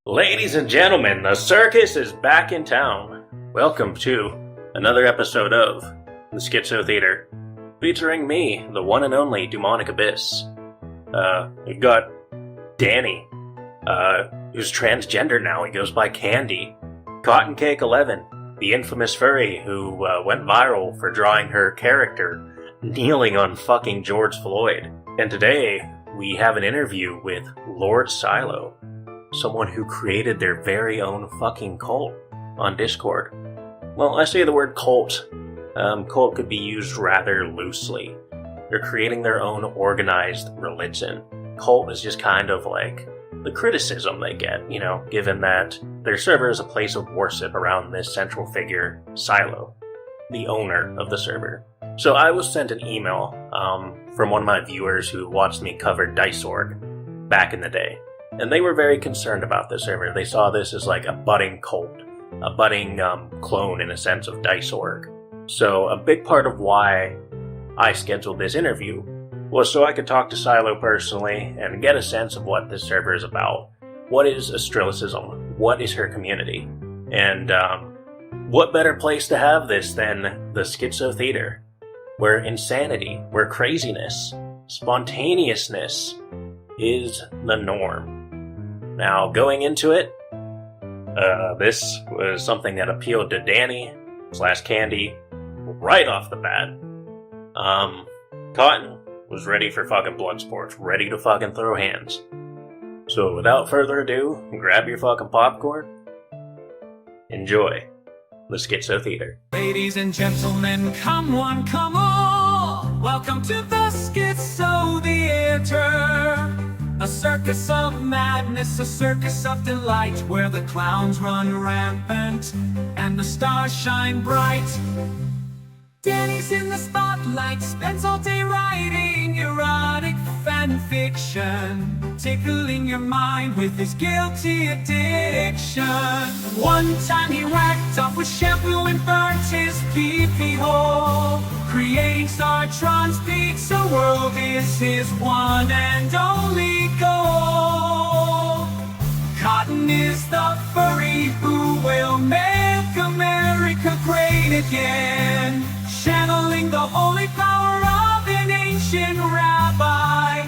Ladies and gentlemen, the circus is back in town. Welcome to another episode of the Schizo Theater, featuring me, the one and only Dewmonic Abyss. We've got Danny, who's transgender now. He goes by Candy. Cotton Cake 11, the infamous furry who went viral for drawing her character kneeling on fucking George Floyd. And today, we have an interview with Lord Shiloh, someone who created their very own fucking cult on Discord. Well, I say the word cult. Cult could be used rather loosely. They're creating their own organized religion. Cult is just kind of like the criticism they get, given that their server is a place of worship around this central figure, Shiloh, the owner of the server. So I was sent an email from one of my viewers who watched me cover Diceorg back in the day. And they were very concerned about the server. They saw this as like a budding cult, a budding clone in a sense of Diceorg. So a big part of why I scheduled this interview was so I could talk to Shiloh personally and get a sense of what this server is about. What is Astrillicism? What is her community? And what better place to have this than the Schizo Theater, where insanity, where craziness, spontaneousness is the norm. Now, going into it, this was something that appealed to Danny/Candy right off the bat. Cotton was ready for fucking blood sports, ready to fucking throw hands. So without further ado, grab your fucking popcorn. Enjoy the Schizo Theater. Ladies and gentlemen, come one, come all. Welcome to the Schizo Theater. A circus of madness, a circus of delight, where the clowns run rampant and the stars shine bright. Danny's in the spotlight, spends all day writing erotic fan fiction, tickling your mind with his guilty addiction. One time he whacked off with shampoo and burnt his pee-pee hole. Creating Startron's pizza world is his one and only goal. Cotton is the furry who will make America great again, channeling the holy power of an ancient rabbi,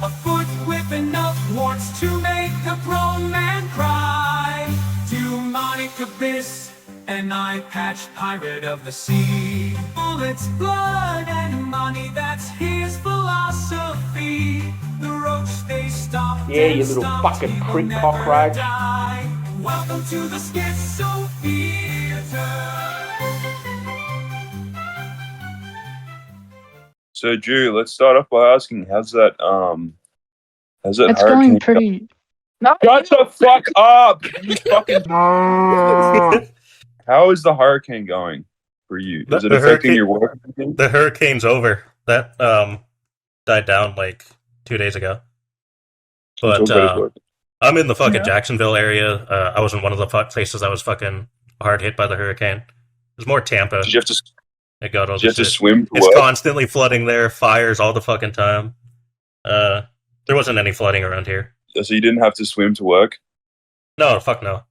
a foot with enough warts to make a grown man cry. Dewmonic Abyss, an eye-patched pirate of the sea. Bullets, blood, and money, that's his philosophy. The roach they stop. Yeah, you little fucking creep cockroach. Welcome to the Schizo Theater. So, Drew, let's start off by asking, how's that It's hurricane going pretty. Shut the fuck up! You fucking. How is the hurricane going for you? Is it affecting your work? The hurricane's over. That died down like 2 days ago. But I'm in the fucking Jacksonville area. I was in one of the places that was fucking hard hit by the hurricane. It was more Tampa. Did you have to? It got all Did you have to swim to It's work? constantly flooding there. Fires all the fucking time. There wasn't any flooding around here. So you didn't have to swim to work? No, fuck no.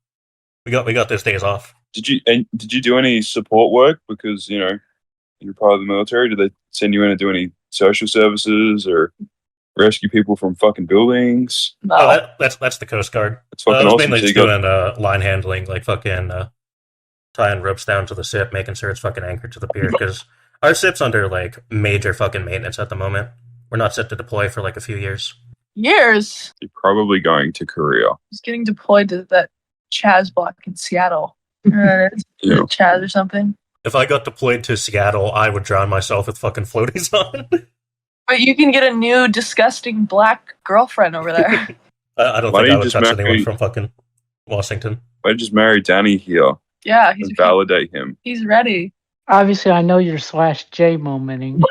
We got those days off. Did you do any support work because you're part of the military? Did they send you in to do any social services or rescue people from fucking buildings? No. Oh, that's the Coast Guard. It's fucking I was awesome. mainly So just doing line handling, like fucking tying ropes down to the ship, making sure it's fucking anchored to the pier, because our ship's under like major fucking maintenance at the moment. We're not set to deploy for like a few years. Years. You're probably going to Korea. He's getting deployed to that Chaz block in Seattle. Yeah. Chaz or something. If I got deployed to Seattle, I would drown myself with fucking floaties on. But you can get a new disgusting black girlfriend over there. I don't Why think don't I you would just touch marry- anyone from fucking Washington. Why just marry Danny here Yeah, and validate him? he's ready. Obviously, I know you're /J momenting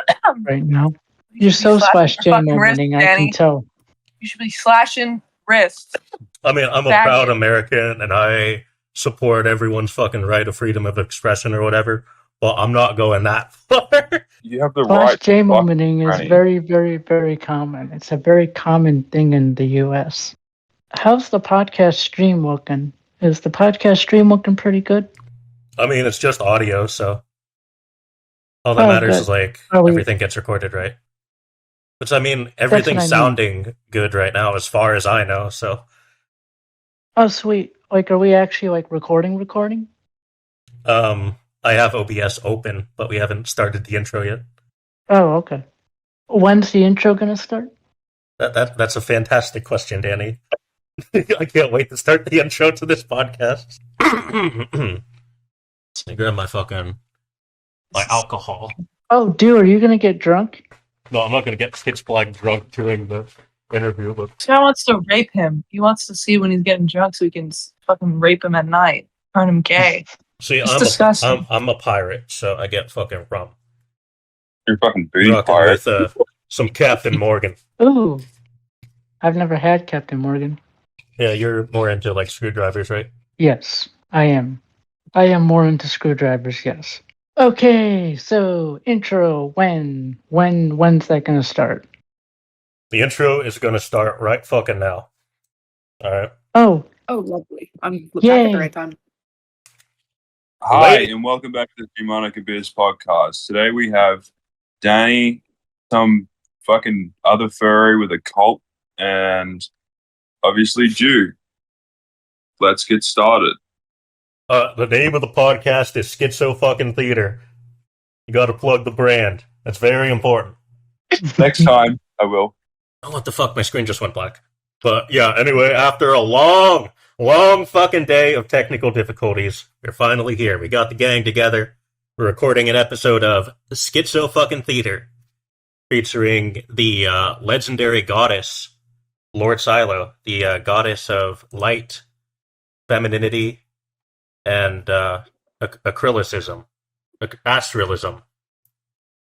right now. You're You so should be /J slashing your fucking wrist, momenting, I Danny. can tell. You should be slashing wrists. I mean, I'm a Faggot. proud American, and I support everyone's fucking right of freedom of expression or whatever, but I'm not going that far. You have the right /J to fuck momenting is Granny. very, very, very common. It's a very common thing in the U.S. how's the podcast stream looking? Is the podcast stream looking pretty good? I mean, it's just audio, so all that Oh, matters is good. like Are we? everything gets recorded, right? Which I mean, That's what everything's I mean. sounding good right now, as far as I know. So, Oh, sweet. Like, are we actually like recording? I have OBS open, but we haven't started the intro yet. Oh, okay. When's the intro gonna start? That's a fantastic question, Danny. I can't wait to start the intro to this podcast. Let me grab my alcohol. Oh, dude, are you gonna get drunk? No, I'm not gonna get pitch black drunk during the interview, but This guy wants to rape him. He wants to see when he's getting drunk so he can fucking rape him at night. Turn him gay. see, It's disgusting. I'm a pirate, so I get fucking rum. You're a fucking booty Rocking pirate. with some Captain Morgan. Ooh, I've never had Captain Morgan. Yeah, you're more into like screwdrivers, right? Yes, I am. I am more into screwdrivers. Yes. Okay, so intro. When's that gonna start? The intro is gonna start right fucking now. All right. Oh, Oh, lovely. I'm back Yay. at the right time. Hi, Lady- and welcome back to the Dewmonic Abyss podcast. Today we have Danny, some fucking other furry with a cult, and obviously Jew. Let's get started. The name of the podcast is Schizo fucking Theater. You gotta plug the brand. That's very important. Next time, I will. Oh, what the fuck? My screen just went black. But yeah, anyway, after a long fucking day of technical difficulties, we're finally here. We got the gang together. We're recording an episode of Schizo fucking Theater, featuring the legendary goddess, Lord Shiloh, the goddess of light, femininity, and acrylicism. Astrillicism.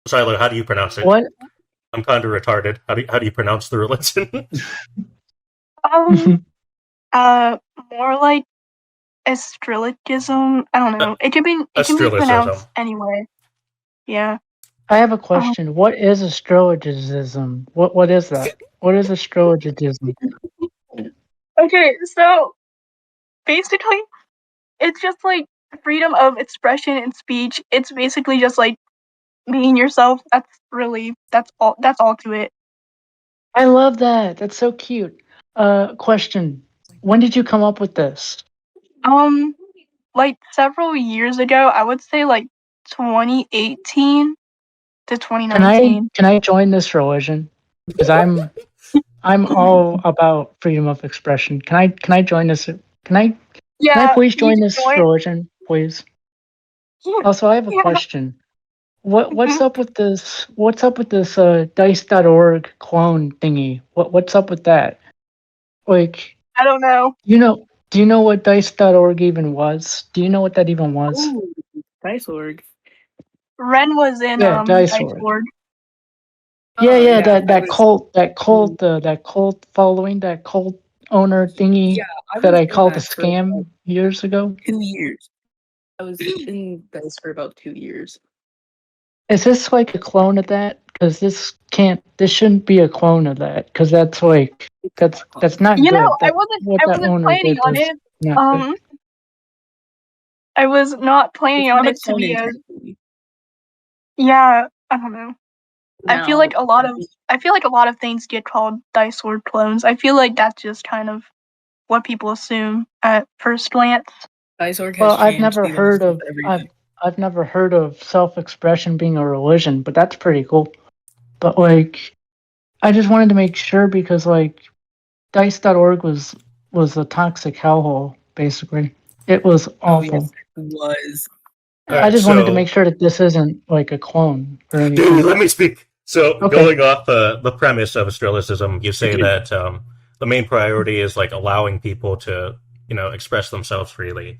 Shiloh, how do you pronounce it? what? I'm kind of retarded. How do you pronounce the religion? More like Astrillicism. I don't know. It can be Astrillicism. pronounced anyway. Yeah. I have a question. What is astrologism? What is that? What is astrologism? Okay, so basically, it's just like freedom of expression and speech. It's basically just like being yourself. That's all to it. I love that. That's so cute. Question. When did you come up with this? Like several years ago, I would say like 2018 to 2019. Can I join this religion? Because I'm all about freedom of expression. Can I join this? Can I please you join can this join. religion, please? Also, I have a Yeah. question. What's up with this? What's up with this Dice.org clone thingy? What's up with that? Like, I don't know. do you know what Dice.org even was? Do you know what that even was? Ooh, Diceorg. Ren was in Yeah, Diceorg. Diceorg. Yeah, that that was- cult following, that cult owner thingy Yeah, that was I in called a that for scam about years ago. 2 years. I was in Dice for about 2 years. Is this like a clone of that? Because this shouldn't be a clone of that. Because that's like that's not You good. know, I What that wasn't owner planning did on was it. not good. I was not planning It's on not it to clone be a. intentionally. Yeah, I don't know. I feel Now, like a lot of things get called Diceorg clones. I feel like that's just kind of what people assume at first glance. Diceorg has Well, I've changed never the heard identity of everything. I've never heard of self-expression being a religion, but that's pretty cool. But like, I just wanted to make sure because like, Dice.org was a toxic hellhole. Basically, it was Oh, awful. yes, it was. I just wanted to make sure that this isn't like a clone or anything. Dude, let me speak. So, Okay. going off the premise of Astrillicism, you say that the main priority is like allowing people to, express themselves freely.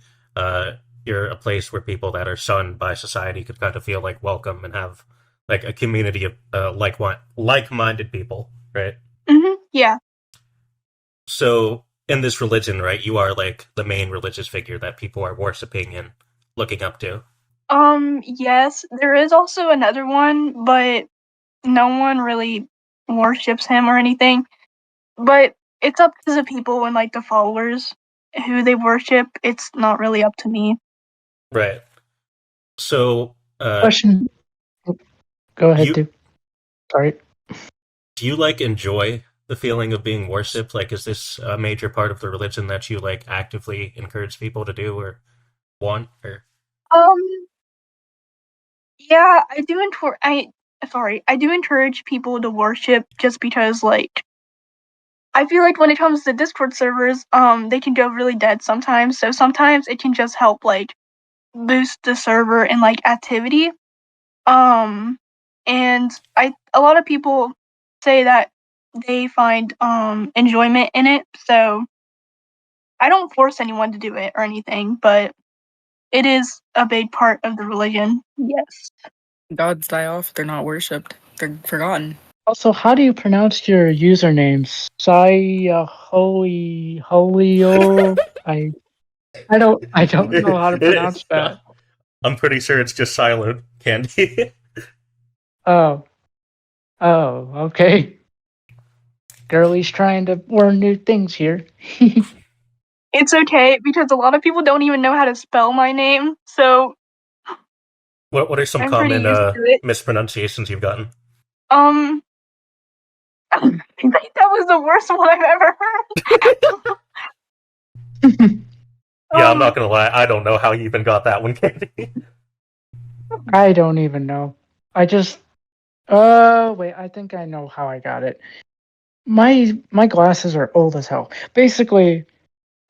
You're a place where people that are shunned by society could kind of feel like welcome and have like a community of like-minded people, right? Yeah. So, in this religion, right, you are like the main religious figure that people are worshiping and looking up to. Yes, there is also another one, but no one really worships him or anything. But it's up to the people and like the followers who they worship. It's not really up to me. Right. So, Question. Go ahead, you dude. Sorry. do you like enjoy the feeling of being worshipped? Like, is this a major part of the religion that you like actively encourage people to do or want? Or Um, yeah, I do encourage people to worship just because like I feel like when it comes to Discord servers, they can go really dead sometimes. So sometimes it can just help like boost the server and like activity. Um, and a lot of people say that they find enjoyment in it. So I don't force anyone to do it or anything, but it is a big part of the religion. Yes. Gods die off, they're not worshipped. They're forgotten. Also, how do you pronounce your usernames? Holio. I don't know how to pronounce that. I'm pretty sure it's just silent, Candy. Oh. Oh, okay. Girlie's trying to learn new things here. It's okay because a lot of people don't even know how to spell my name, so What are some I'm pretty common used to it. mispronunciations you've gotten? I think that was the worst one I've ever heard. Yeah, I'm not gonna lie. I don't know how you even got that one, Candy. I don't even know. I just wait, I think I know how I got it. My glasses are old as hell. Basically,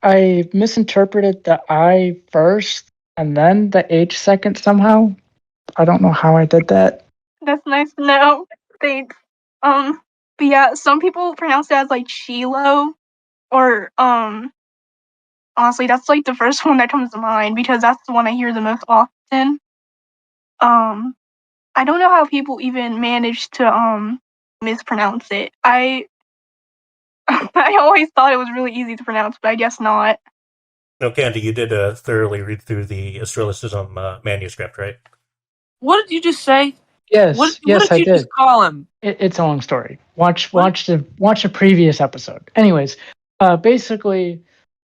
I misinterpreted the I first and then the H second somehow. I don't know how I did that. That's nice to know. Thanks. But yeah, some people pronounce it as like Shiloh, or honestly, that's like the first one that comes to mind because that's the one I hear the most often. I don't know how people even manage to mispronounce it. I I always thought it was really easy to pronounce, but I guess not. No, Candy, you did thoroughly read through the Astrillicism manuscript, right? What did you just say? Yes, What yes, did I you did. just call him? It's a long story. Watch What? the previous episode. Anyways, basically,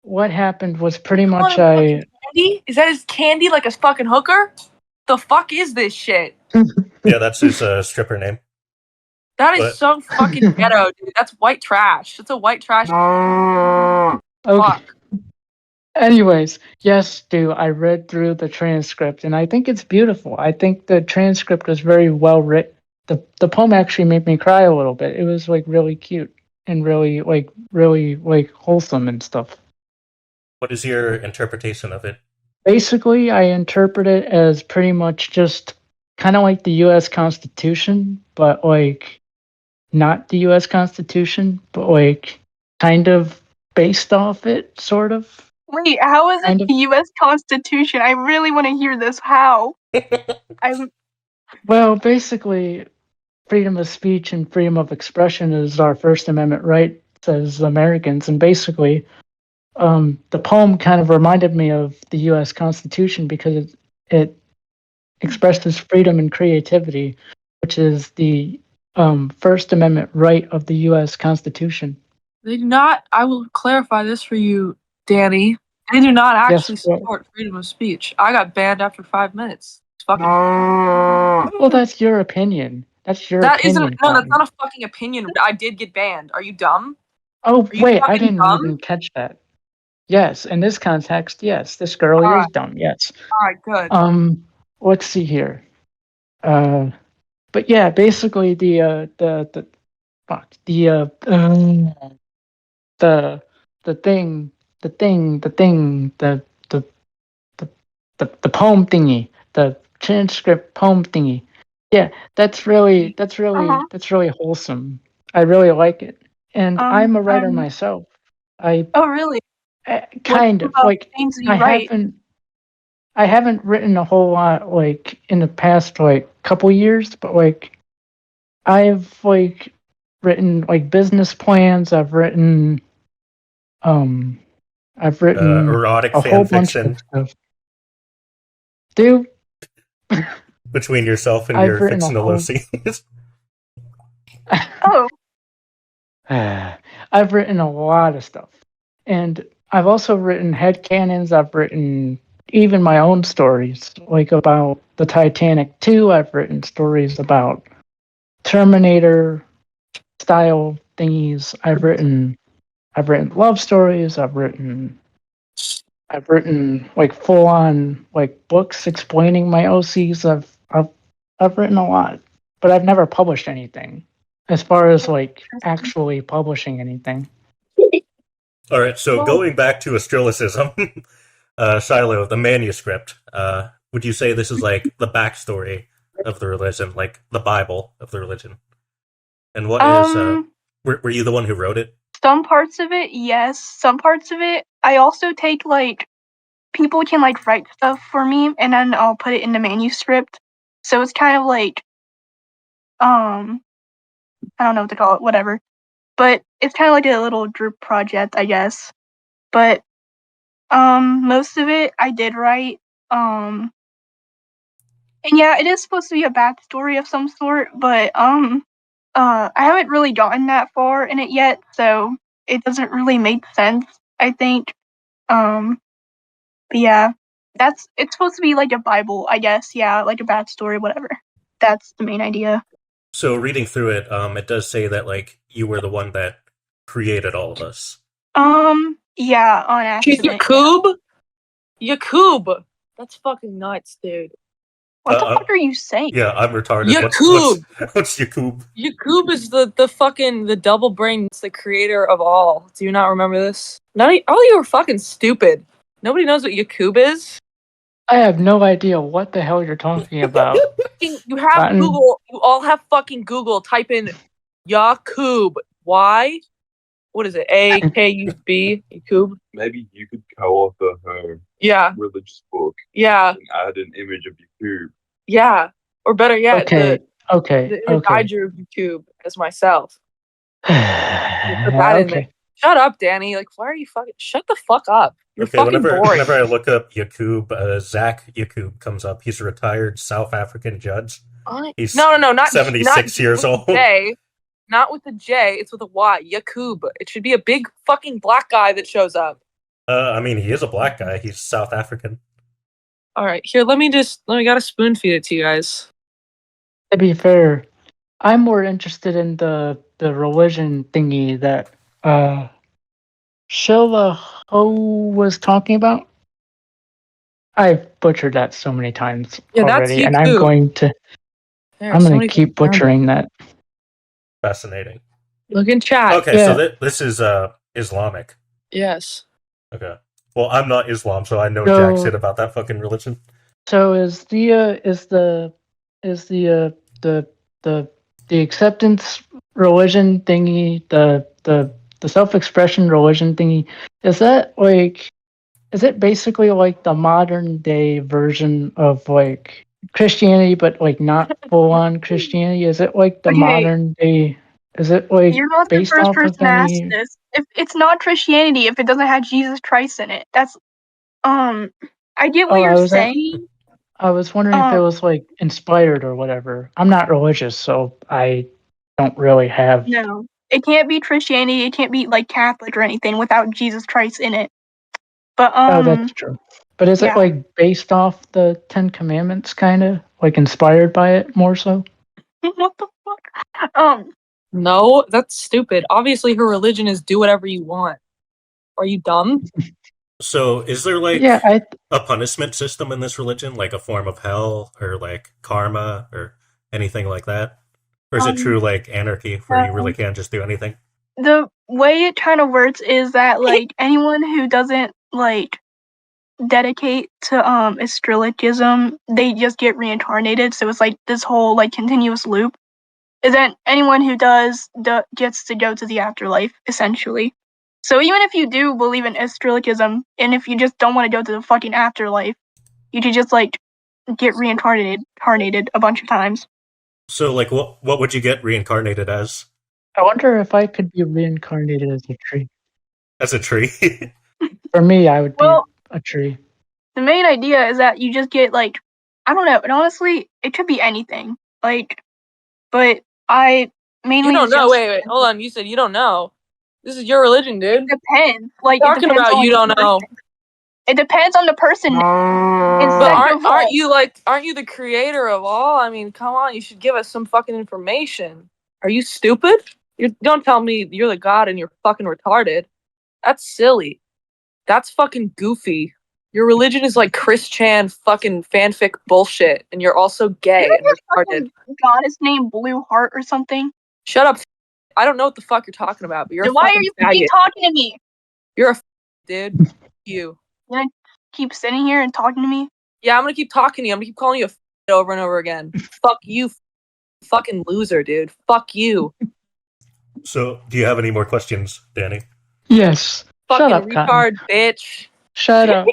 what happened was pretty You calling much him fucking Candy? Is that his candy like a fucking hooker? The fuck is this shit? Yeah, that's his stripper name. That is But so fucking ghetto, dude. That's white trash. That's a white trash. Okay. Fuck. Anyways, yes, Stu, I read through the transcript and I think it's beautiful. I think the transcript was very well written. The poem actually made me cry a little bit. It was like really cute and really like wholesome and stuff. what is your interpretation of it? Basically, I interpret it as pretty much just kind of like the US Constitution, but like not the US Constitution, but like kind of based off it, sort of. Wait, how is it Kind of. the U.S. Constitution? I really want to hear this. How? I'm Well, basically, freedom of speech and freedom of expression is our First Amendment right as Americans, and basically, the poem kind of reminded me of the U.S. Constitution because it expresses freedom and creativity, which is the First Amendment right of the U.S. Constitution. They do not. I will clarify this for you, Danny. They do not Yes. actually support freedom of speech. I got banned after 5 minutes. It's fucking. Well, that's your opinion. That's your That isn't. opinion. No, that's Cotton. not a fucking opinion. I did get banned. Are you dumb? Oh, Are you wait, I fucking didn't dumb? even catch that. Yes, in this context, yes, this girl All is right. dumb. Yes. All right. Good. Let's see here. But yeah, basically the fuck the thing the the poem thingy, the transcript poem thingy. Yeah, that's really uh-huh. wholesome. I really like it, and I'm a writer I'm myself. I oh really? What's kind of about like things that I you write? haven't written a whole lot like in the past like couple years, but like I've like written like business plans. Um I've written Erotic a whole fan bunch of fiction stuff. Dude, between yourself and I've your written a fictional whole OCs. Oh, I've written a lot of stuff. And I've also written headcanons. I've written even my own stories, like about the Titanic 2. I've written stories about Terminator style thingies. I've written love stories. I've written like full on like books explaining my OCs. I've written a lot, but I've never published anything. As far as like actually publishing anything. All right, so Well- going back to Astrillicism, Shiloh, the manuscript, would you say this is like the backstory of the religion, like the Bible of the religion? And what is, were you the one who wrote it? Some parts of it, yes. Some parts of it, I also take like people can like write stuff for me, and then I'll put it in the manuscript. So it's kind of like, I don't know what to call it, whatever. But it's kind of like a little group project, I guess. But most of it I did write. And yeah, it is supposed to be a backstory of some sort, but I haven't really gotten that far in it yet, so it doesn't really make sense, I think. But yeah, it's supposed to be like a Bible, I guess. Yeah, like a backstory, whatever. That's the main idea. So reading through it, it does say that like you were the one that created all of us. Yeah, on accident. Yakub! That's fucking nuts, dude. What the fuck are you saying? Yeah, I'm retarded. Yakub! What's Yakub? Yakub is the fucking the double brain. It's the creator of all. Do you not remember this? All of you are fucking stupid. Nobody knows what Yakub is. I have no idea what the hell you're talking about. You have Latin. Google. You all have fucking Google. Type in Yakub. Y. What is it? A-K-U-B. Yakub. Maybe you could co-author her Yeah. religious book Yeah. and add an image of Yakub. Yeah. Or better yet, Okay. the image I drew of Yakub as myself. Put that in there. Okay. Shut up, Danny. Like, why are you fucking... Shut the fuck up. You're Okay, fucking boring. whenever I look up Yakub, Zach Yakub comes up. He's a retired South African judge. He's no, not 76 years old. J. Not with the J, it's with a Y. Yakub. It should be a big fucking black guy that shows up. I mean, he is a black guy. He's South African. All right, here. Let me gotta spoon feed it to you guys. To be fair, I'm more interested in the religion thingy that Shiloh was talking about. I've butchered that so many times already, and I'm going to keep butchering that. Fascinating. Look in chat. Okay, Yeah. so this is Islamic. Yes. Okay. Well, I'm not Islam, so I know So- jack shit about that fucking religion. So is the acceptance religion thingy, the self-expression religion thingy, is it basically like the modern day version of like Christianity, but like not full on Christianity? Is it like the Okay. modern day? Is it like You're not the based first off person of to ask any? this. If it's not Christianity, if it doesn't have Jesus Christ in it, that's I get what Oh, you're saying. I was wondering if it was like inspired or whatever. I'm not religious, so I don't really have. No, it can't be Christianity. It can't be like Catholic or anything without Jesus Christ in it. But Oh, that's true. But is yeah. it like based off the Ten Commandments, kind of like inspired by it more so? What the fuck? No, that's stupid. Obviously, her religion is do whatever you want. Are you dumb? So, is there like Yeah, a punishment system in this religion, like a form of hell or like karma or anything like that? Or is it true like anarchy where you really can't just do anything? The way it kind of works is that like anyone who doesn't like dedicate to Astrillicism, they just get reincarnated. So it's like this whole like continuous loop. Is that anyone who does gets to go to the afterlife essentially. So even if you do believe in Astrillicism, and if you just don't want to go to the fucking afterlife, you could just like get reincarnated a bunch of times. So, like, what would you get reincarnated as? I wonder if I could be reincarnated as a tree. As a tree? For me, I would be Well, a tree. the main idea is that you just get like, I don't know, and honestly, it could be anything. Like, but I mainly You don't know. just- Wait. Hold on. You said you don't know. This is your religion, dude. It depends. Like, What are you talking about? You don't know. It depends on the person. But aren't you the creator of all? I mean, come on, you should give us some fucking information. Are you stupid? Don't tell me you're the god and you're fucking retarded. That's silly. That's fucking goofy. Your religion is like Chris Chan fucking fanfic bullshit, and you're also gay and retarded. Goddess named Blue Heart or something. Shut up. I don't know what the fuck you're talking about, but you're Then a why fucking are you faggot. talking to me? You're a dude. You. You're gonna keep sitting here and talking to me? Yeah, I'm gonna keep talking to you. I'm gonna keep calling you a over and over again. Fuck you, fucking loser, dude. Fuck you. So, do you have any more questions, Danny? Yes. Fucking Shut up, retard, Cotton. bitch. Shut up.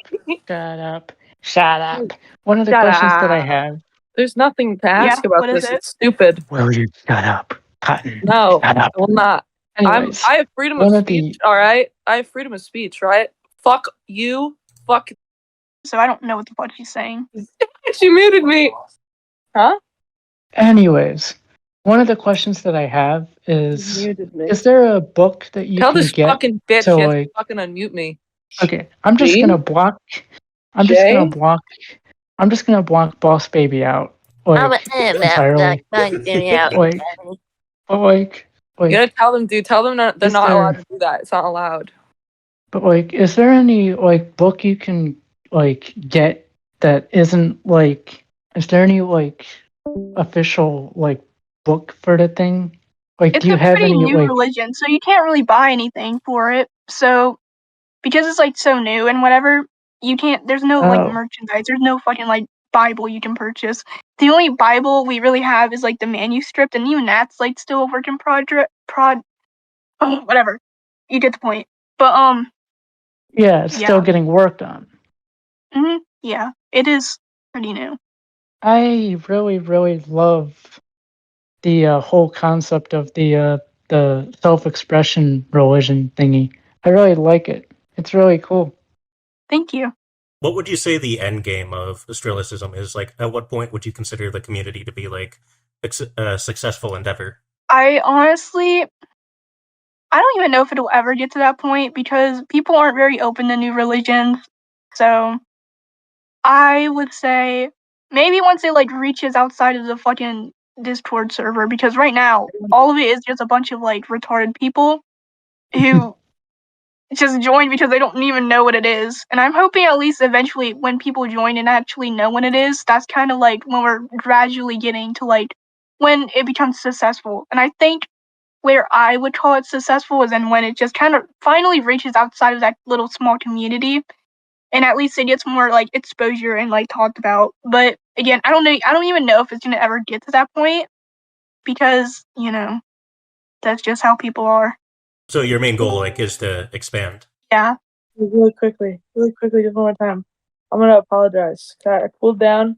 Shut up. Shut up. One of the Shut questions that I up. have. There's nothing to ask about what is this. it? It's stupid. Will you shut up, Cotton? No, Shut up. I will not. Anyways, I have freedom one of of the- speech, alright? I have freedom of speech, right? Fuck you. Fuck. So I don't know what the fuck she's saying. She muted me. Huh? anyways, one of the questions that I have is: Muted me. is there a book that you Tell can this get? fucking bitch so, she has to like- fucking unmute me. Okay, I'm just Jane? gonna block. I'm just gonna block Boss Baby out. Like, entirely. Like, but like, You gotta tell them, dude. Tell them they're Is not there- allowed to do that. It's not allowed. but like, is there any like book you can like get that isn't like? Is there any like official like book for the thing? Like, It's do you a have pretty any new like? religion, so you can't really buy anything for it. So because it's like so new and whatever, you can't. There's no like Oh. merchandise. There's no fucking like Bible you can purchase. The only Bible we really have is like the manuscript, and even that's like still a work in whatever. You get the point. But Yeah, it's still Yeah. getting worked on. yeah, it is pretty new. I really, really love the whole concept of the self-expression religion thingy. I really like it. It's really cool. Thank you. What would you say the end game of Astrillicism is? Like, at what point would you consider the community to be like a successful endeavor? I honestly, I don't even know if it'll ever get to that point because people aren't very open to new religions. So I would say maybe once it like reaches outside of the fucking Discord server, because right now all of it is just a bunch of like retarded people who just join because they don't even know what it is. And I'm hoping at least eventually when people join and actually know what it is, that's kind of like when we're gradually getting to like when it becomes successful. And I think where I would call it successful is then when it just kind of finally reaches outside of that little small community and at least it gets more like exposure and like talked about. But again, I don't even know if it's gonna ever get to that point because, that's just how people are. So your main goal, like, is to expand. Yeah. Really quickly, just one more time. I'm gonna apologize. I cooled down.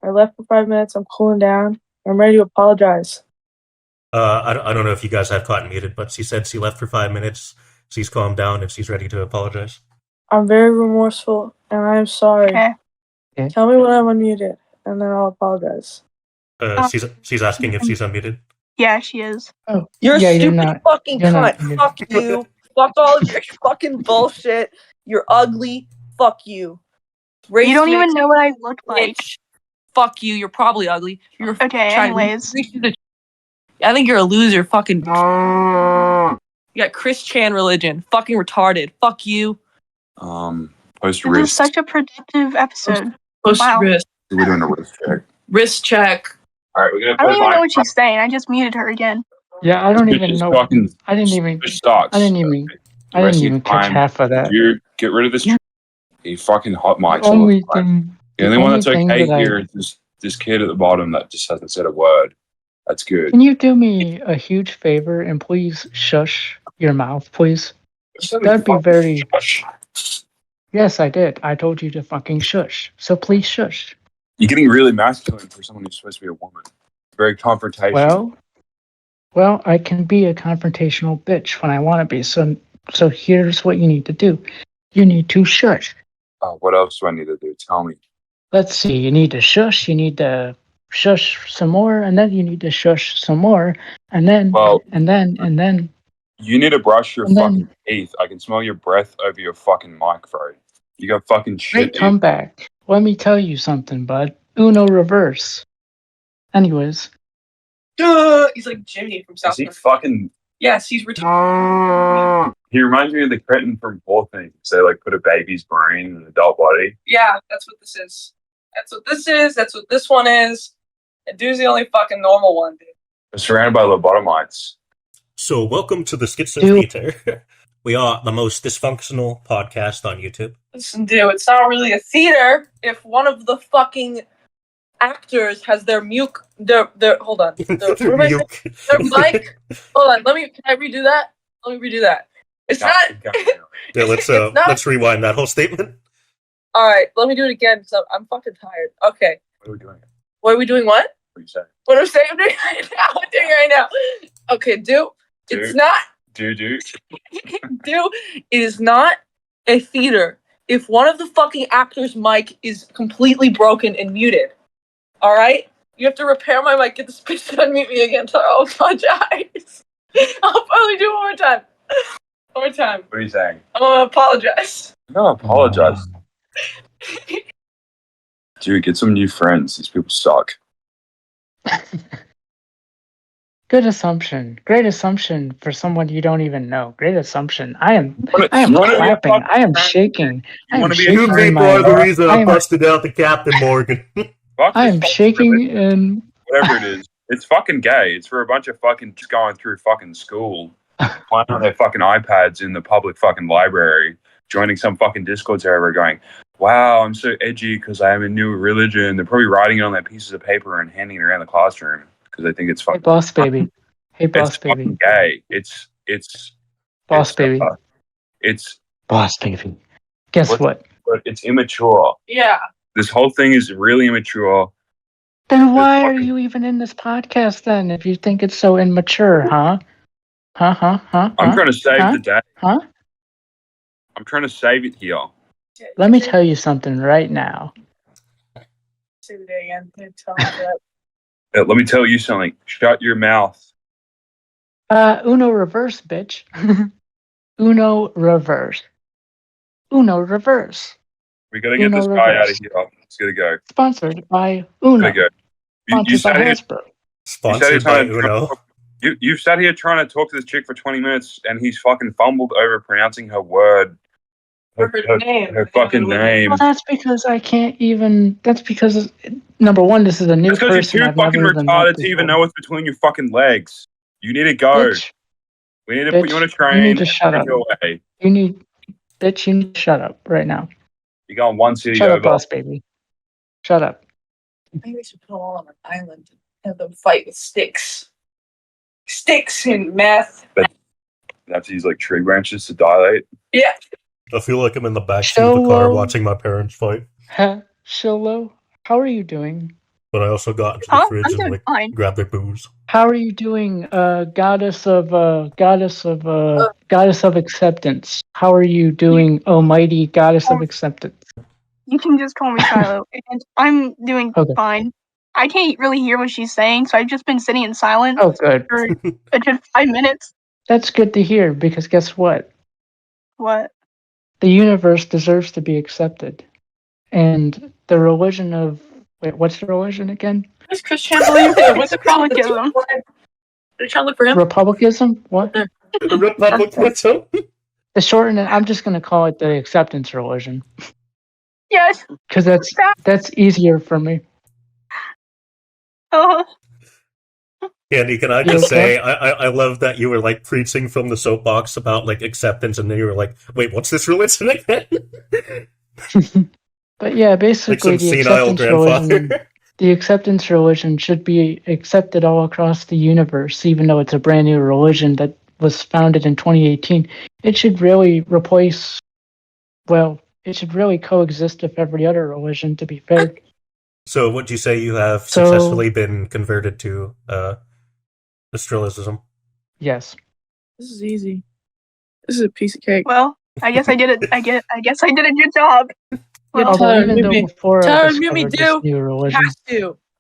I left for 5 minutes. I'm cooling down. I'm ready to apologize. I don't know if you guys have Cotton muted, but she said she left for 5 minutes. She's calmed down and she's ready to apologize. I'm very remorseful, and I am sorry. Okay. Tell me when I'm unmuted, and then I'll apologize. She's asking if she's unmuted. Yeah, she is. Oh, You're yeah, a you're stupid not. fucking you're not cunt. muted. Fuck you. Fuck all of your fucking bullshit. You're ugly. Fuck you. Race You don't even mix, know what I look like. bitch. Fuck you. You're probably ugly. You're Okay, anyways. I think you're a loser. Fucking. You got Chris Chan religion. Fucking retarded. Fuck you. Post This is wrist. such a productive episode. Post Wow. wrist. We're doing a wrist check. Wrist check. All right, we're gonna I don't put even know what she's saying. I just muted her again. Yeah, I don't even know. I didn't even catch half of that. You get rid of this. He fucking hot mics all Only the time. thing, The only one only that's thing okay that here is this kid at the bottom that just hasn't said a word. That's good. Can you do me a huge favor and please shush your mouth, please? That'd be very. Yes, I did. I told you to fucking shush. So please shush. You're getting really masculine for someone who's supposed to be a woman. Very confrontational. Well, I can be a confrontational bitch when I want to be. So here's what you need to do. You need to shush. What else do I need to do? Tell me. Let's see. You need to shush. You need to shush some more, and then you need to shush some more, and then. You need to brush your And then- fucking teeth. I can smell your breath over your fucking mic, bro. You got fucking shit. Great comeback. Let me tell you something, bud. Uno reverse. Anyways. Duh! He's like Jimmy from South Is he Park. fucking... Yes, he's retarded. He reminds me of the cretin from Poor Things. They like put a baby's brain in an adult body. Yeah, that's what this is. That's what this is. That's what this one is. And dude's the only fucking normal one, dude. We're surrounded by lobotomites. So, welcome to the Schizo Theater. We are the most dysfunctional podcast on YouTube. Listen, dude, it's not really a theater if one of the fucking actors has their hold on. Their mic. Hold on, can I redo that? Let me redo that. It's not. Yeah, let's rewind that whole statement. Alright, let me do it again because I'm fucking tired. Okay. What are we doing? What are we doing? What? What are you saying? What I'm saying right now. I'm doing right now. Okay, it's not. Do. It is not a theater if one of the fucking actors' mic is completely broken and muted. Alright? You have to repair my mic, get this bitch to unmute me again, so I'll apologize. I'll probably do it one more time. One more time. What are you saying? I'm gonna apologize. No, apologize. Dude, get some new friends. These people suck. Good assumption. Great assumption for someone you don't even know. Great assumption. I am You wanna be a clapping. fucking I am friend? shaking. You I am wanna be a shaking new in people my- are the reason I I am- busted out the Captain Morgan. Fuck I this am fucking shaking religion, and whatever it is. It's fucking gay. It's for a bunch of fucking just going through fucking school, playing on their fucking iPads in the public fucking library, joining some fucking Discord server going, wow, I'm so edgy because I have a new religion. They're probably writing it on their pieces of paper and handing it around the classroom because they think it's hey, fucking... boss baby. Hey, boss It's baby. fucking gay. It's Boss baby. It's Boss baby. Guess what? but it's immature. Yeah. This whole thing is really immature. Then why are fucking- you even in this podcast then if you think it's so immature, huh? Huh? I'm trying to save Huh? the day. Huh? I'm trying to save it here. Let me tell you something right now. Say the day again. Tell me that. Let me tell you something. Shut your mouth. Uno reverse, bitch. Uno reverse. Uno reverse. We gotta get Uno this guy out reverse. of here. He's gotta go. Sponsored by Uno. Gotta go. You Sponsored by sat here. Hasbro. Sponsored by Uno. You sat here trying to talk to this chick for 20 minutes, and he's fucking fumbled over pronouncing her word. Her name. Her fucking name. Well, that's because I can't even. That's because number one, this is a new That's because person. you're too I've never fucking even retarded met to even before. know what's between your fucking legs. You need to go. Bitch, We need to put you on a bitch, train. you need to shut and up. take you away. you need to shut up right now. You're going one city Shut over. up, boss baby. Shut up. Maybe we should put them all on an island and have them fight with sticks. Sticks and meth. They have to use like tree branches to dilate. Yeah. I feel like I'm in the backseat of the car Solo. watching my parents fight. Shiloh, how are you doing? But I also got into the I'm fridge and doing like fine. grabbed their booze. How are you doing, goddess of acceptance? How are you doing, almighty goddess of acceptance? You can just call me Shiloh, and I'm doing Okay. fine. I can't really hear what she's saying, so I've just been sitting in silence Oh, good. for a good 5 minutes. That's good to hear because guess what? What? The universe deserves to be accepted, and the religion of what's the religion again? What does Christian believe in? What's the problem with Republicanism. Are you trying to look for him? Republicanism? What? Republicanism? The short and I'm just gonna call it the acceptance religion Yes. because that's easier for me. Uh, Candy, can I You just okay? say, I love that you were like preaching from the soapbox about like acceptance, and then you were like, wait, what's this religion again? But yeah, Like basically some the senile acceptance religion. grandfather. The acceptance religion should be accepted all across the universe, even though it's a brand new religion that was founded in 2018. It should really replace, well, it should really coexist with every other religion, to be fair. So, would you say you have So- successfully been converted to Astrillicism? Yes. This is easy. This is a piece of cake. well, I guess I did it. I guess I did a good job. Well, Although Tyler, even mute though me. before I Tyler, mute me, discovered this dude. new religion,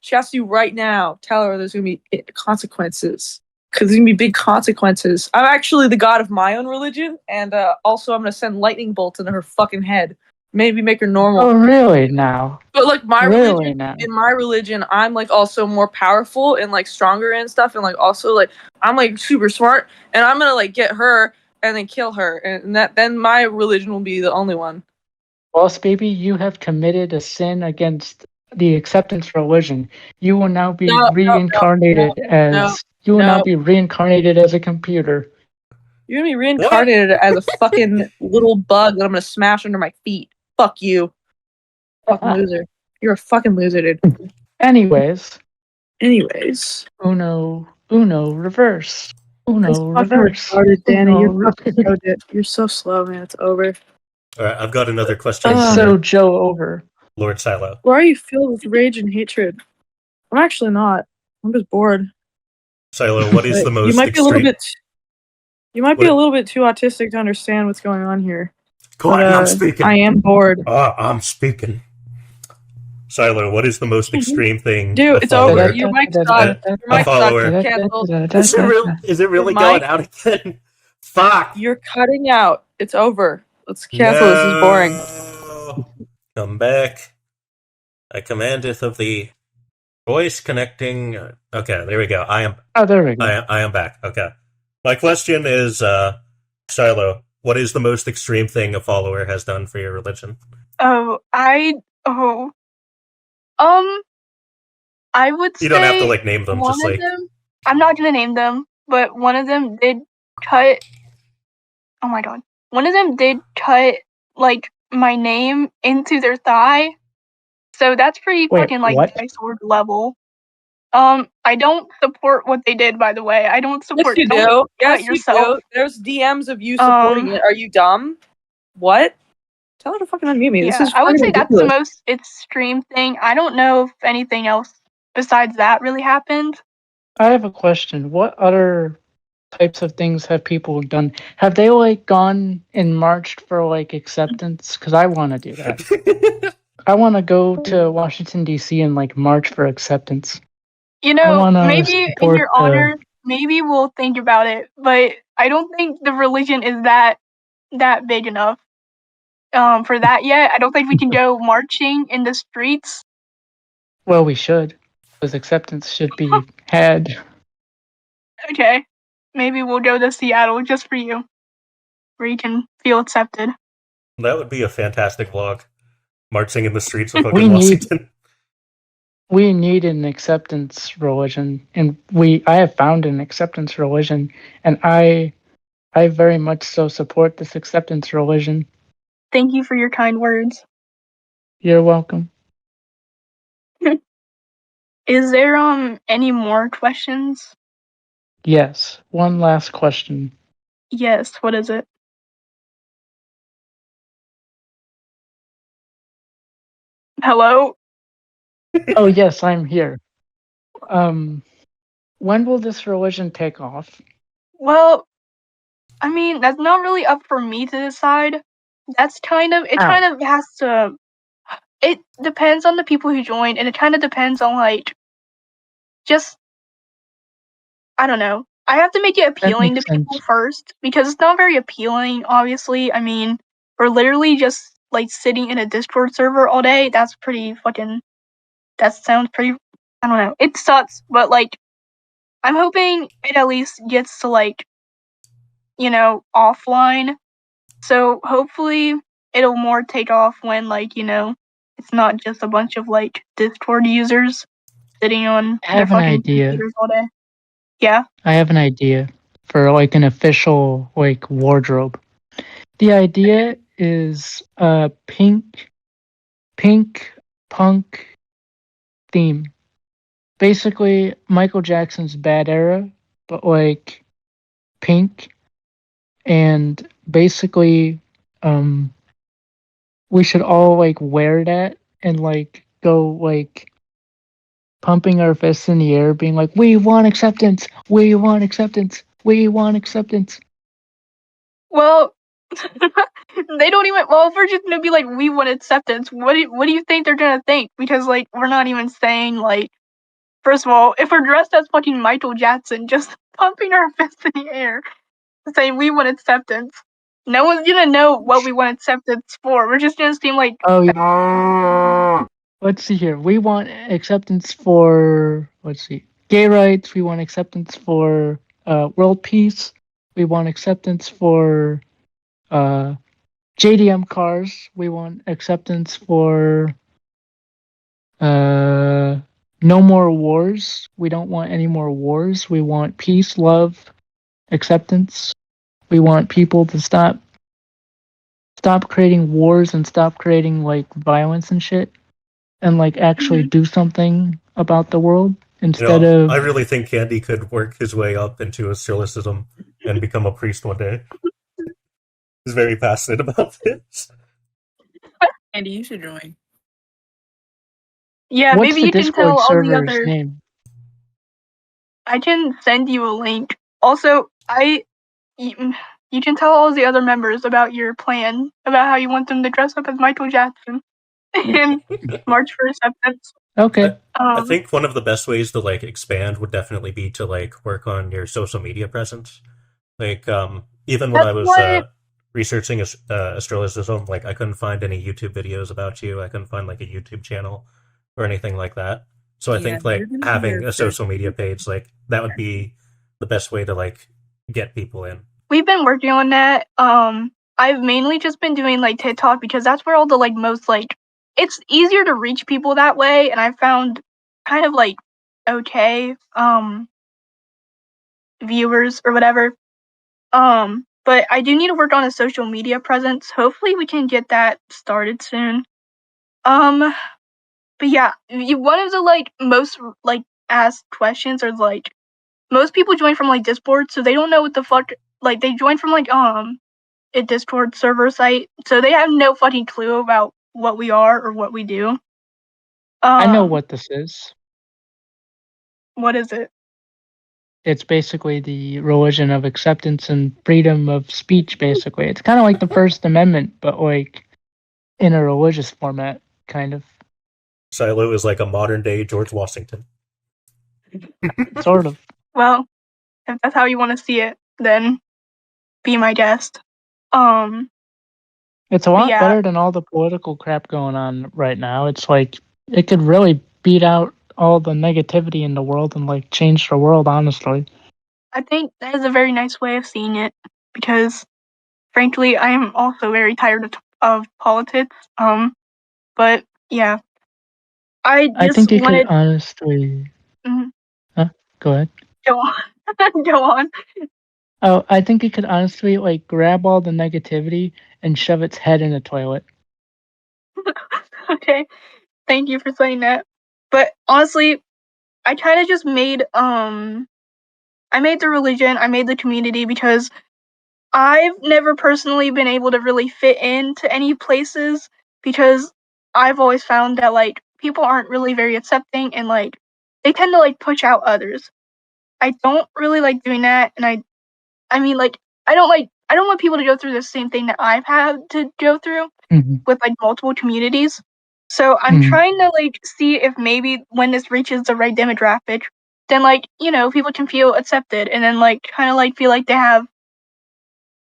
She has to right now. Tell her there's gonna be consequences. Because there's gonna be big consequences. I'm actually the god of my own religion, and also I'm gonna send lightning bolts into her fucking head. Maybe make her normal. Oh, really now? But like my Really religion, now? in my religion, I'm like also more powerful and like stronger and stuff, and like also like I'm like super smart, and I'm gonna like get her and then kill her, and that then my religion will be the only one. Boss baby, you have committed a sin against the acceptance religion. You will now be reincarnated as you will now be reincarnated as a computer. You're gonna be reincarnated as a fucking little bug that I'm gonna smash under my feet. Fuck you. Fucking loser. You're a fucking loser, dude. Anyways, Uno, reverse. Uno, reverse. Retarded, Danny. Uno, You're so slow, man. It's over. All right, I've got another question. So Joe over. Lord Shiloh. Why are you filled with rage and hatred? I'm actually not. I'm just bored. Shiloh, what is the most You might be a little extreme? bit. You might be a little bit too autistic to understand what's going on here. Go on, I'm speaking. I am bored. I'm speaking. Shiloh, what is the most extreme thing? Dude, it's over. Your mic's done. Your mic's follower. done. Cancelled. Is it really going out again? Fuck. You're cutting out. It's over. Let's cancel. This is boring. Come back. I commandeth of the voice connecting. Okay, there we go. I am. Oh, there we go. I am back. Okay. My question is, Shiloh, what is the most extreme thing a follower has done for your religion? I would say you don't have to like name them. One just of like them, I'm not gonna name them, but one of them did cut. Oh my god! One of them did cut like my name into their thigh, so that's pretty fucking like Diceorg level. I don't support what they did, by the way. I don't support. Yes, you do. Yes, yourself. you do. There's DMs of you supporting it. Are you dumb? What? Tell her to fucking unmute me. Yeah, This is I would say ridiculous. that's the most extreme thing. I don't know if anything else besides that really happened. I have a question. What other types of things have people done? Have they like gone and marched for like acceptance? Because I want to do that. I want to go to Washington D.C. and like march for acceptance. You know, maybe in your honor, maybe we'll think about it. But I don't think the religion is that big enough for that yet. I don't think we can go marching in the streets. Well, we should, because acceptance should be had. Okay, maybe we'll go to Seattle just for you, where you can feel accepted. That would be a fantastic vlog. Marching in the streets of fucking Washington. We need an acceptance religion, and I have found an acceptance religion, and I very much so support this acceptance religion. Thank you for your kind words. You're welcome. Is there any more questions? Yes. One last question. Yes, what is it? Hello? Oh yes, I'm here. When will this religion take off? Well, I mean, that's not really up for me to decide. That's kind of has to. It depends on the people who join, and it kind of depends on like, just I don't know. I have to make it appealing to people first, because it's not very appealing. Obviously, I mean, we're literally just like sitting in a Discord server all day. That's pretty fucking. That sounds pretty. I don't know. It sucks, but like, I'm hoping it at least gets to like, offline. So hopefully it'll more take off when like, it's not just a bunch of like Discord users sitting on their fucking computers all day. Yeah. I have an idea for like an official like wardrobe. The idea is a pink punk theme. Basically Michael Jackson's Bad Era, but like pink. And basically we should all like wear that and like go like pumping our fists in the air, being like, we want acceptance, we want acceptance, we want acceptance. Well, they don't even. Well, if we're just gonna be like, we want acceptance, what do you think they're gonna think? Because like, we're not even saying like. First of all, if we're dressed as fucking Michael Jackson, just pumping our fists in the air, saying we want acceptance. No one's gonna know what we want acceptance for. We're just gonna seem like Oh, yeah. Let's see here. We want acceptance for, let's see, gay rights. We want acceptance for world peace. We want acceptance for JDM cars. We want acceptance for no more wars. We don't want any more wars. We want peace, love, acceptance. We want people to stop creating wars and stop creating like violence and shit, and like actually do something about the world instead of. I really think Candy could work his way up into Astrillicism and become a priest one day. He's very passionate about this. Andy, you should join. Yeah, What's maybe the you can Discord tell all the server's other. name? I can send you a link. Also, you can tell all the other members about your plan, about how you want them to dress up as Michael Jackson and march for acceptance. Okay. I think one of the best ways to like expand would definitely be to like work on your social media presence. Like even when I was researching Astrillicism, like I couldn't find any YouTube videos about you. I couldn't find like a YouTube channel or anything like that. So I think like having a social media page, like that would be the best way to like get people in. We've been working on that. I've mainly just been doing like TikTok because that's where all the like most like it's easier to reach people that way, and I found kind of like okay viewers or whatever. But I do need to work on a social media presence. Hopefully we can get that started soon. But yeah, one of the like most like asked questions are like most people join from like Discord, so they don't know what the fuck like they join from like a Discord server site, so they have no fucking clue about what we are or what we do. I know what this is. What is it? It's basically the religion of acceptance and freedom of speech, basically. It's kind of like the First Amendment, but like in a religious format, kind of. Shiloh is like a modern day George Washington. Sort of. Well, if that's how you want to see it, then be my guest. It's a lot better than all the political crap going on right now. It's like it could really beat out all the negativity in the world and like change the world, honestly. I think that is a very nice way of seeing it because frankly I am also very tired of politics. But yeah. I think you could honestly go ahead. Go on. Go on. Oh, I think you could honestly like grab all the negativity and shove its head in a toilet. Okay. Thank you for saying that. But honestly, I kind of just made I made the religion, I made the community because I've never personally been able to really fit into any places because I've always found that like people aren't really very accepting and like they tend to like push out others. I don't really like doing that, and I mean like I don't want people to go through the same thing that I've had to go through with like multiple communities. So I'm trying to like see if maybe when this reaches the right demographic, then like, you know, people can feel accepted and then like kind of like feel like they have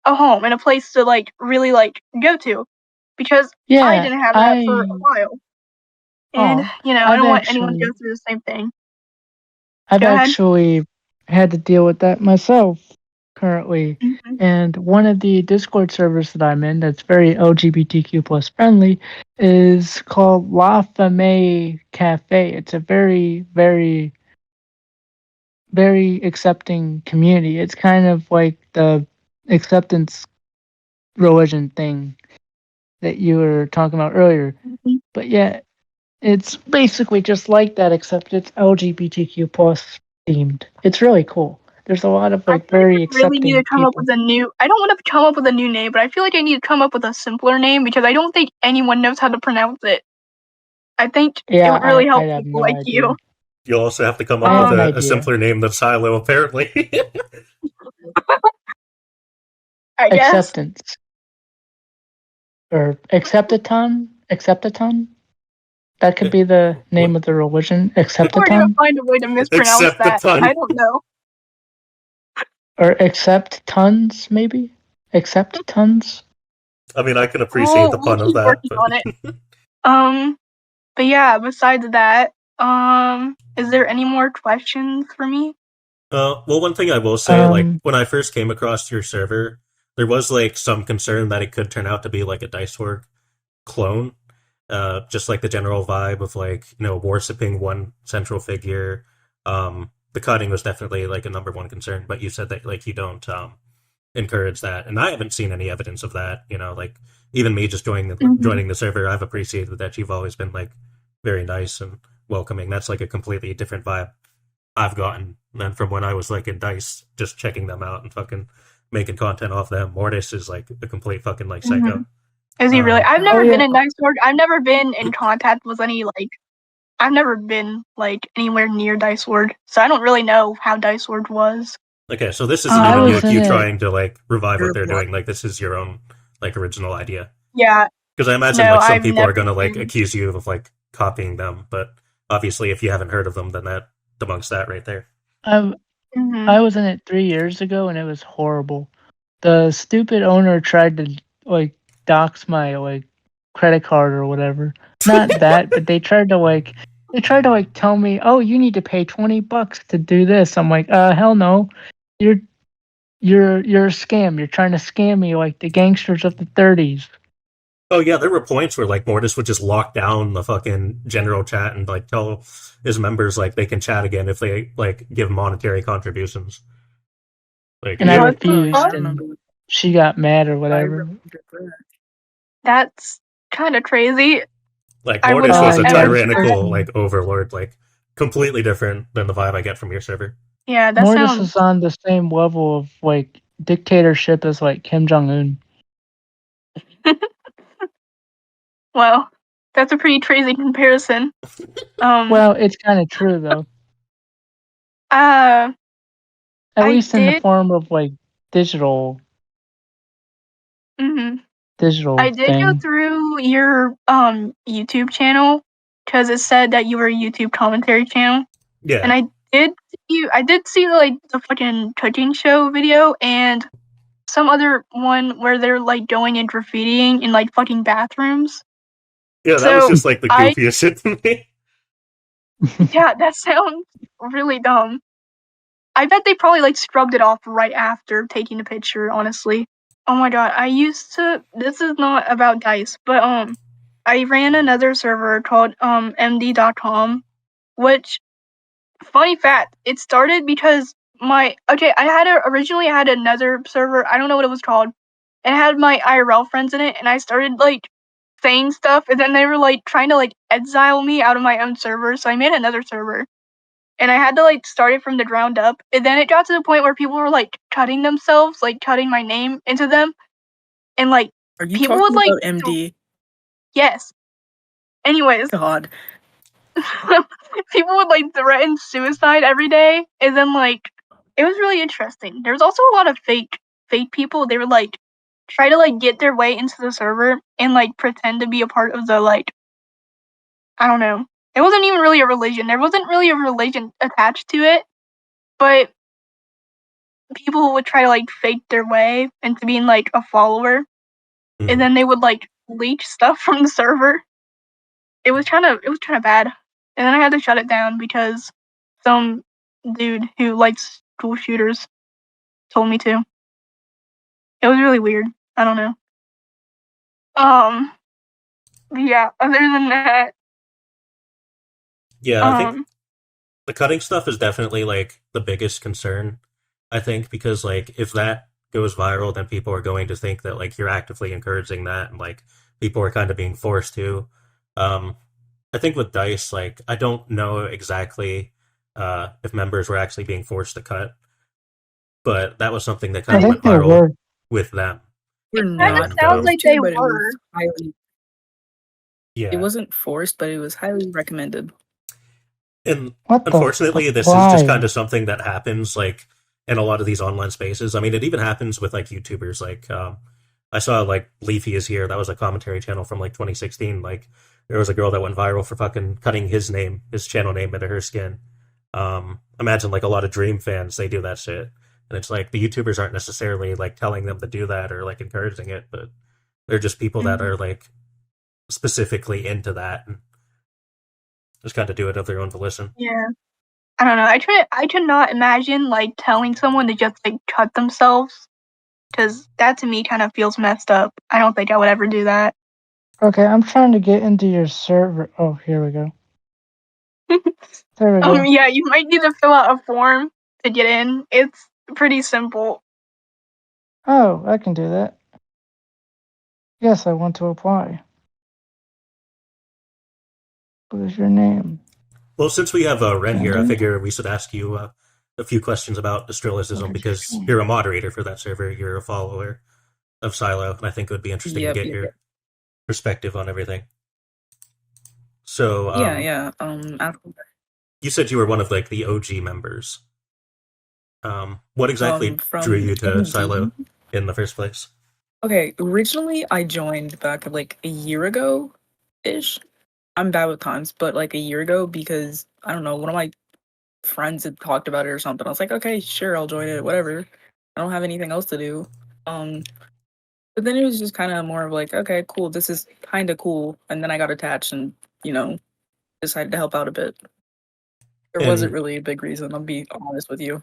a home and a place to like really like go to. Because I didn't have that for a while. And you know, I don't want anyone to go through the same thing. I've actually had to deal with that myself currently. And one of the Discord servers that I'm in that's very LGBTQ plus friendly is called La Femme Cafe. It's a very, very, very accepting community. It's kind of like the acceptance religion thing that you were talking about earlier. But yeah, it's basically just like that, except it's LGBTQ plus themed. It's really cool. There's a lot of like very accepting really need to come people. up with a new. I don't want to come up with a new name, but I feel like I need to come up with a simpler name because I don't think anyone knows how to pronounce it. I think it would really help people like you. You'll also have to come up with a simpler name than Shiloh, apparently. I guess. Acceptance. Or Acceptaton? Acceptaton? That could be the name of the religion. Acceptaton? We're gonna find a way to mispronounce that. I don't know. Or accept tons, maybe? Accept tons? I mean, I can appreciate the pun we'll of keep that. working But... on it. But yeah, besides that, is there any more questions for me? Well, one thing I will say, like, Um, when I first came across your server, there was, like, some concern that it could turn out to be, like, a Diceorg clone. Just, like, the general vibe of, like, worshipping one central figure. The cutting was definitely, like, a number one concern, but you said that, like, you don't, encourage that. And I haven't seen any evidence of that, like, even me just joining the server, I've appreciated that you've always been, like, very nice and welcoming. That's, like, a completely different vibe I've gotten than from when I was like in Dice, just checking them out and fucking making content off them. Mortis is like a complete fucking like psycho. Is he really? I've never Oh, been yeah. in Diceorg. I've never been in contact with any I've never been like anywhere near Diceorg, so I don't really know how Diceorg was. Okay, so this isn't I even was in you it. trying to like revive what You're they're black. doing. Like this is your own like original idea. Yeah, Because I imagine no, like some I've people are never gonna like been. accuse you of like copying them, but obviously if you haven't heard of them, then that debunks that right there. I was in it 3 years ago, and it was horrible. The stupid owner tried to like dox my like credit card or whatever. Not that, but they tried to tell me, "Oh, you need to pay $20 to do this." I'm like, hell no. You're you're a scam. You're trying to scam me like the gangsters of the 30s." Oh yeah, there were points where like Mortis would just lock down the fucking general chat and like tell his members like they can chat again if they like give monetary contributions. Like And I What the refused, fuck? I remember. and she got mad or I whatever. remember that. That's kind of crazy. Like I would Mortis was not a ever tyrannical trust- like overlord, like completely different than the vibe I get from your server. Yeah, that Mortis sounds. is on the same level of like dictatorship as like Kim Jong Un. Well, that's a pretty crazy comparison. Well, it's kind of true though. At At I least in the did. form of like digital I digital did go thing. through your YouTube channel because it said that you were a YouTube commentary channel, Yeah. and I did see like the fucking cooking show video and some other one where they're like going and graffitiing in like fucking bathrooms. Yeah, that So, was just like the I- goofiest shit to me. Yeah, that sounds really dumb. I bet they probably like scrubbed it off right after taking the picture, honestly. Oh my god, this is not about Dice, but I ran another server called md.com, which funny fact, it started because originally I had another server, I don't know what it was called. And it had my IRL friends in it, and I started like saying stuff, and then they were like trying to like exile me out of my own server, so I made another server. And I had to like start it from the ground up. And then it got to the point where people were like cutting themselves, like cutting my name into them. And like Are you people talking would like about MD? yes. Anyways, God. people would like threaten suicide every day, and then like it was really interesting. There was also a lot of fake people. They would like try to like get their way into the server and like pretend to be a part of the like I don't know. It wasn't even really a religion. There wasn't really a religion attached to it, but people would try to like fake their way into being like a follower, and then they would like leak stuff from the server. It was kind of bad, and then I had to shut it down because some dude who likes school shooters told me to. It was really weird. I don't know. Yeah. Other than that, Yeah, I think the cutting stuff is definitely like the biggest concern. I think because like if that goes viral, then people are going to think that like you're actively encouraging that, and like people are kind of being forced to. I think with Dice, like I don't know exactly if members were actually being forced to cut, but that was something that I kind of went think they viral were. with them. We're kind not of sounds forced like to, they but were. it was highly. Yeah, It wasn't forced, but it was highly recommended. and What the unfortunately, fuck? this is just Why? kind of something that happens like in a lot of these online spaces. I mean, it even happens with like YouTubers. Like I saw like Leafy is here. That was a commentary channel from like 2016. Like there was a girl that went viral for fucking cutting his channel name into her skin. Imagine like a lot of Dream fans, they do that shit. And it's like the YouTubers aren't necessarily like telling them to do that or like encouraging it, but they're just people that are like specifically into that and just kind of do it of their own volition. Yeah. I don't know. I cannot imagine like telling someone to just like cut themselves, because that to me kind of feels messed up. I don't think I would ever do that. Okay, I'm trying to get into your server. Oh, here we go. There we go. Yeah, you might need to fill out a form to get in. It's pretty simple. Oh, I can do that. Yes, I want to apply. What is your name? Well, since we have Ren here, I figure we should ask you a few questions about Astrillicism because you're a moderator for that server. You're a follower of Shiloh, and I think it would be interesting to get your perspective on everything. So, you said you were one of like the OG members. What exactly drew you to Shiloh in the first place? Okay, originally I joined back like a year ago-ish. I'm bad with times, but like a year ago because, I don't know, one of my friends had talked about it or something. I was like, okay, sure, I'll join it, whatever. I don't have anything else to do. But then it was just kind of more of like, okay, cool, this is kind of cool. And then I got attached and, decided to help out a bit. There wasn't really a big reason, I'll be honest with you.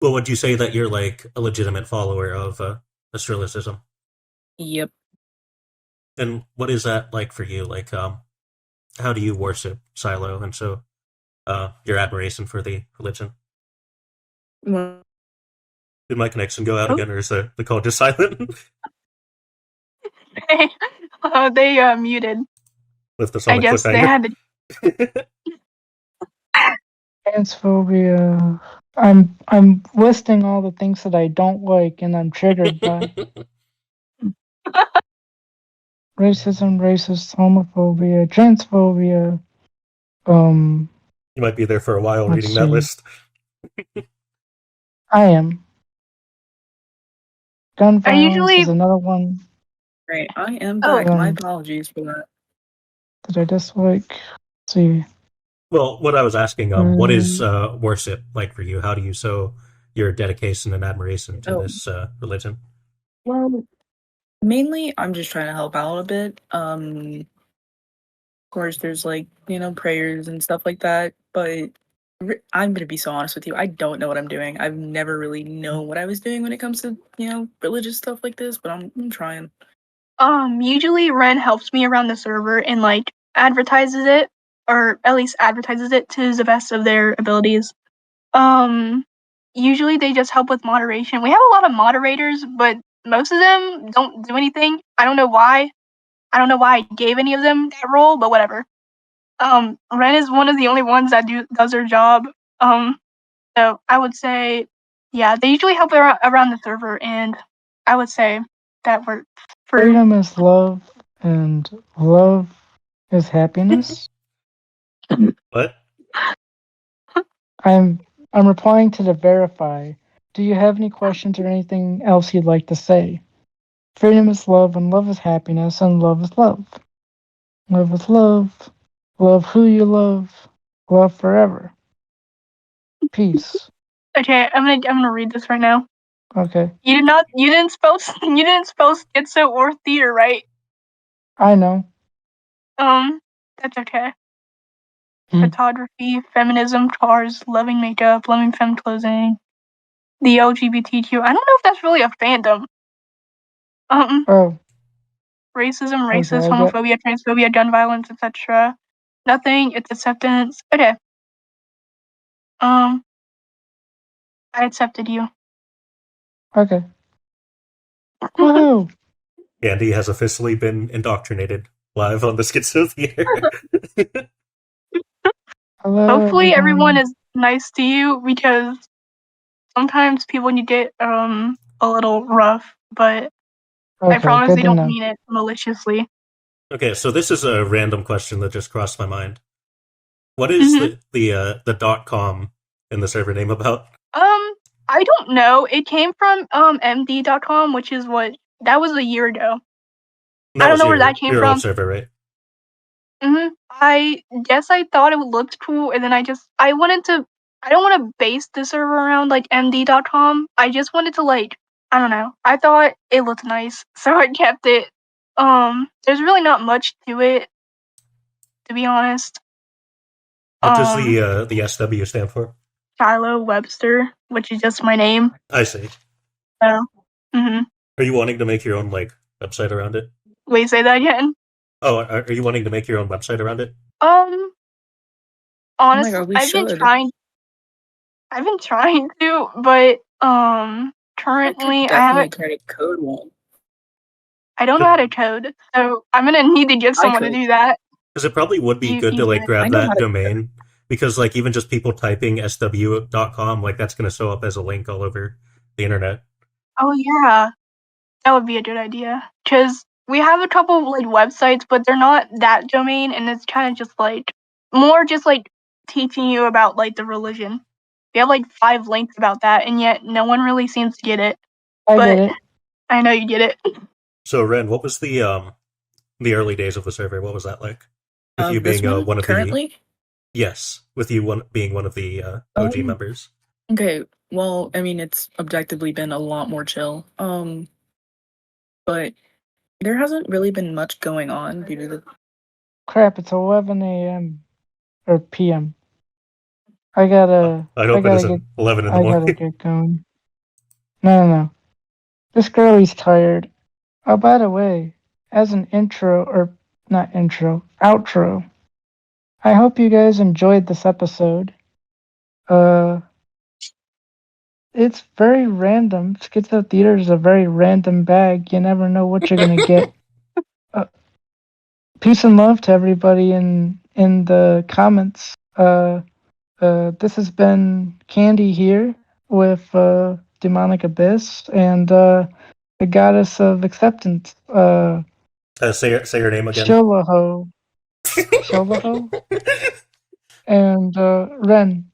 Well, would you say that you're like a legitimate follower of Astrillicism? Yep. And what is that like for you? Like, how do you worship Shiloh and so your admiration for the religion? Well, did my connection go out again, or is the call just silent? They muted. With the Sonic I guess they had to. Transphobia. I'm listing all the things that I don't like and I'm triggered by. Racism, racist, homophobia, transphobia. You might be there for a while reading that list. I am. Gun violence is another one. Great, I am back. My apologies for that. Did I dislike? Let's see. Well, what I was asking, what is worship like for you? How do you show your dedication and admiration to this religion? Well, mainly I'm just trying to help out a bit. Of course, there's like, prayers and stuff like that, but I'm going to be so honest with you. I don't know what I'm doing. I've never really known what I was doing when it comes to, religious stuff like this, but I'm trying. Usually Ren helps me around the server and like advertises it, or at least advertises it to the best of their abilities. Usually they just help with moderation. We have a lot of moderators, but most of them don't do anything. I don't know why. I don't know why I gave any of them that role, but whatever. Ren is one of the only ones that does her job. So I would say, yeah, they usually help around the server, and I would say that works. Freedom is love, and love is happiness. What? I'm replying to the verify. Do you have any questions or anything else you'd like to say? Freedom is love, and love is happiness, and love is love. Love is love. Love who you love. Love forever. Peace. Okay, I'm gonna read this right now. Okay. You didn't spell schizo or theater, right? I know. That's okay. Photography, feminism, cars, loving makeup, loving femme clothing, the LGBTQ. I don't know if that's really a fandom. Racism, homophobia, transphobia, gun violence, etc. Nothing. It's acceptance. Okay. I accepted you. Okay. Woohoo! Andy has officially been indoctrinated live on the Schizo Theater. Hopefully everyone is nice to you, because sometimes people you get a little rough, but I promise they don't mean it maliciously. Okay, so this is a random question that just crossed my mind. What is the .com in the server name about? I don't know. It came from md.com, which is that was a year ago. I don't know where that came from. Your old server, right? I guess I thought it looked cool, and then I wanted to I don't want to base the server around like MD.com. I just wanted to I don't know. I thought it looked nice, so I kept it. There's really not much to it, to be honest. What does the SW stand for? Shiloh Webster, which is just my name. I see. So, Are you wanting to make your own website around it? Wait, say that again. Oh, are you wanting to make your own website around it? Honestly, God, I've been trying to, but currently I haven't. Try to code one. I don't know how to code, so I'm gonna need to get someone to do that. Because it probably would be good to grab that domain, because even just people typing sw.com, that's going to show up as a link all over the internet. Oh yeah, that would be a good idea. Because we have a couple websites, but they're not that domain, and it's kind of just more just teaching you about the religion. We have 5 links about that, and yet no one really seems to get it. I get it. I know you get it. So Ren, what was the early days of the server? What was that like? With you being one of currently? Yes, with you being one of the OG members. Okay, well, I mean, it's objectively been a lot more chill. But there hasn't really been much going on due to the... Crap, it's 11 a.m. or p.m. I hope it isn't 11 in the morning. I gotta get going. No. This girlie's tired. Oh, by the way, as an outro, I hope you guys enjoyed this episode. It's very random. Schizo Theater is a very random bag. You never know what you're gonna get. Peace and love to everybody in the comments. This has been Candy here with Dewmonic Abyss and the goddess of acceptance. Say her name again. Shiloh. And Ren.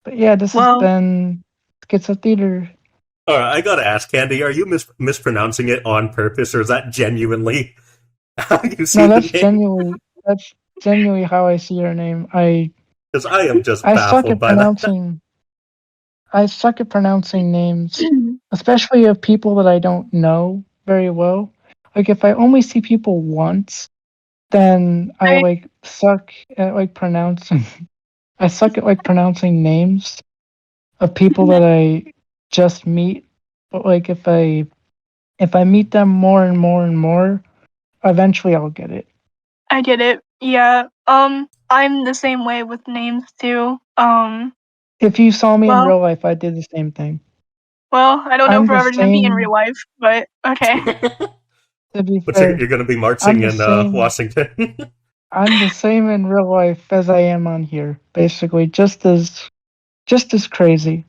But yeah, this has been Schizo Theater. Alright, I gotta ask, Candy, are you mispronouncing it on purpose, or is that genuinely how you see the name? That's genuinely how I see your name. Because I am just baffled by that. I suck at pronouncing names, especially of people that I don't know very well. If I only see people once, then I suck at pronouncing. I suck at pronouncing names of people that I just meet. But if I meet them more and more and more, eventually I'll get it. I get it. Yeah. I'm the same way with names too. If you saw me in real life, I did the same thing. Well, I don't know if we're ever going to be in real life, but okay. To be fair, you're going to be marching in Washington. I'm the same in real life as I am on here, basically, just as crazy.